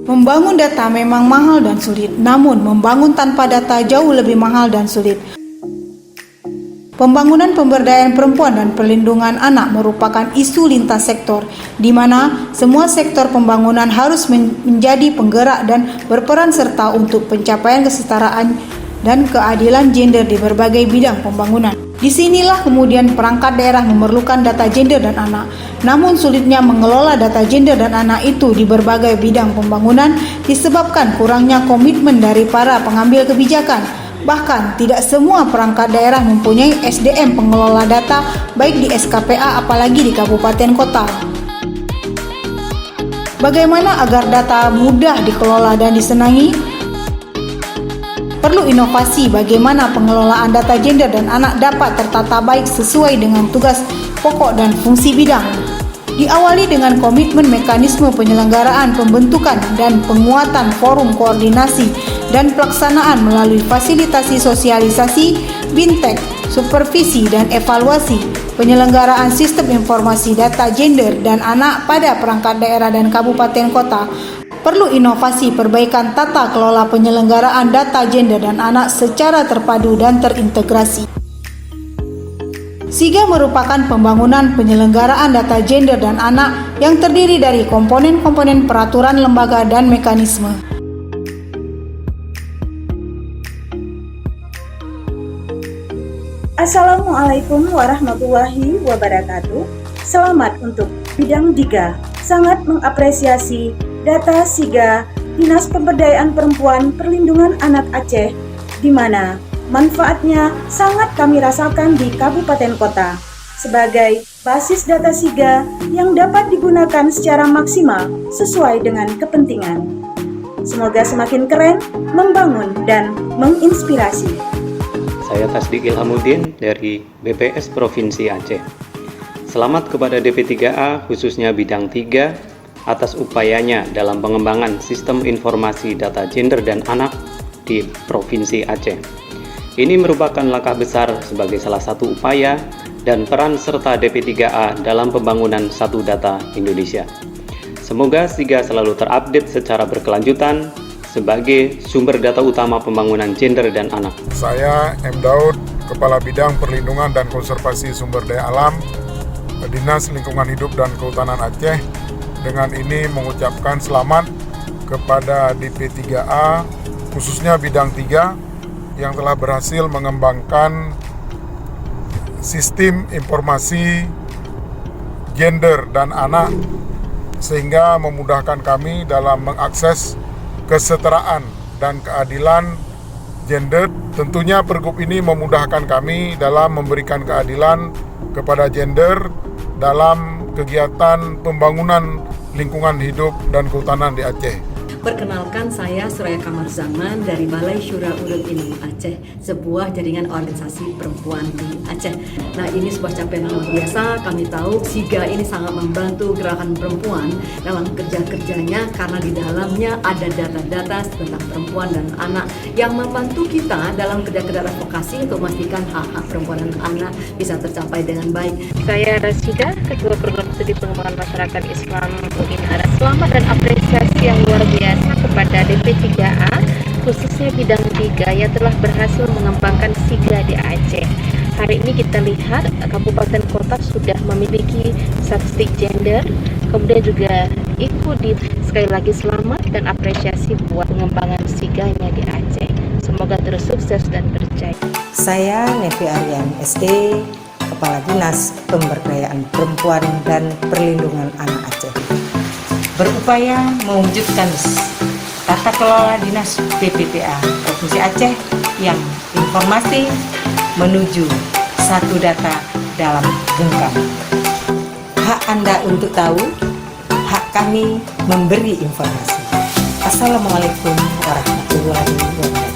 Membangun data memang mahal dan sulit, namun membangun tanpa data jauh lebih mahal dan sulit. Pembangunan pemberdayaan perempuan dan perlindungan anak merupakan isu lintas sektor, di mana semua sektor pembangunan harus menjadi penggerak dan berperan serta untuk pencapaian kesetaraan dan keadilan gender di berbagai bidang pembangunan. Disinilah kemudian perangkat daerah memerlukan data gender dan anak. Namun sulitnya mengelola data gender dan anak itu di berbagai bidang pembangunan disebabkan kurangnya komitmen dari para pengambil kebijakan. Bahkan tidak semua perangkat daerah mempunyai SDM pengelola data baik di SKPA apalagi di kabupaten kota. Bagaimana agar data mudah dikelola dan disenangi? Perlu inovasi bagaimana pengelolaan data gender dan anak dapat tertata baik sesuai dengan tugas pokok dan fungsi bidang. Diawali dengan komitmen mekanisme penyelenggaraan, pembentukan dan penguatan forum koordinasi dan pelaksanaan melalui fasilitasi sosialisasi, bintek, supervisi dan evaluasi penyelenggaraan sistem informasi data gender dan anak pada perangkat daerah dan kabupaten kota. Perlu inovasi perbaikan tata kelola penyelenggaraan data gender dan anak secara terpadu dan terintegrasi. SIGA merupakan pembangunan penyelenggaraan data gender dan anak yang terdiri dari komponen-komponen peraturan lembaga dan mekanisme. Assalamualaikum warahmatullahi wabarakatuh. Selamat untuk bidang 3. Sangat mengapresiasi data SIGA Dinas Pemberdayaan Perempuan Perlindungan Anak Aceh, di mana manfaatnya sangat kami rasakan di kabupaten kota sebagai basis data SIGA yang dapat digunakan secara maksimal sesuai dengan kepentingan. Semoga semakin keren, membangun, dan menginspirasi. Saya Tasdik Ilhamuddin dari BPS Provinsi Aceh. Selamat kepada DP3A khususnya bidang 3 atas upayanya dalam pengembangan sistem informasi data gender dan anak di Provinsi Aceh. Ini merupakan langkah besar sebagai salah satu upaya dan peran serta DP3A dalam pembangunan Satu Data Indonesia. Semoga SIGA selalu terupdate secara berkelanjutan sebagai sumber data utama pembangunan gender dan anak. Saya M. Daud, Kepala Bidang Perlindungan dan Konservasi Sumber Daya Alam, Dinas Lingkungan Hidup dan Kehutanan Aceh. Dengan ini mengucapkan selamat kepada DP3A, khususnya bidang 3, yang telah berhasil mengembangkan sistem informasi gender dan anak sehingga memudahkan kami dalam mengakses kesetaraan dan keadilan gender. Tentunya pergub ini memudahkan kami dalam memberikan keadilan kepada gender dalam kegiatan pembangunan lingkungan hidup dan kehutanan di Aceh. Perkenalkan, saya Suraya Kamar Zaman dari Balai Syura Urut Ilmu Aceh, sebuah jaringan organisasi perempuan di Aceh. Nah, ini sebuah capaian luar biasa. Kami tahu SIGA ini sangat membantu gerakan perempuan dalam kerja-kerjanya karena di dalamnya ada data-data tentang perempuan dan anak yang membantu kita dalam kerja-kerja advokasi untuk memastikan hak-hak perempuan dan anak bisa tercapai dengan baik. Saya Rasida, Ketua Program Studi Pengembangan Masyarakat Islam UIN Arab. Selamat dan apresiasi yang luar biasa kepada DP3A khususnya bidang 3 yang telah berhasil mengembangkan SIGA di Aceh. Hari ini kita lihat kabupaten kota sudah memiliki statistik gender, kemudian juga ikut sekali lagi selamat dan apresiasi buat pengembangan SIGA-nya di Aceh. Semoga terus sukses dan berjaya. Saya Nevi Aryan SD, Kepala Dinas Pemberdayaan Perempuan dan Perlindungan Anak Aceh, berupaya mewujudkan tata kelola Dinas PPPA Provinsi Aceh yang informasi menuju satu data dalam genggaman. Hak Anda untuk tahu, hak kami memberi informasi. Assalamualaikum warahmatullahi wabarakatuh.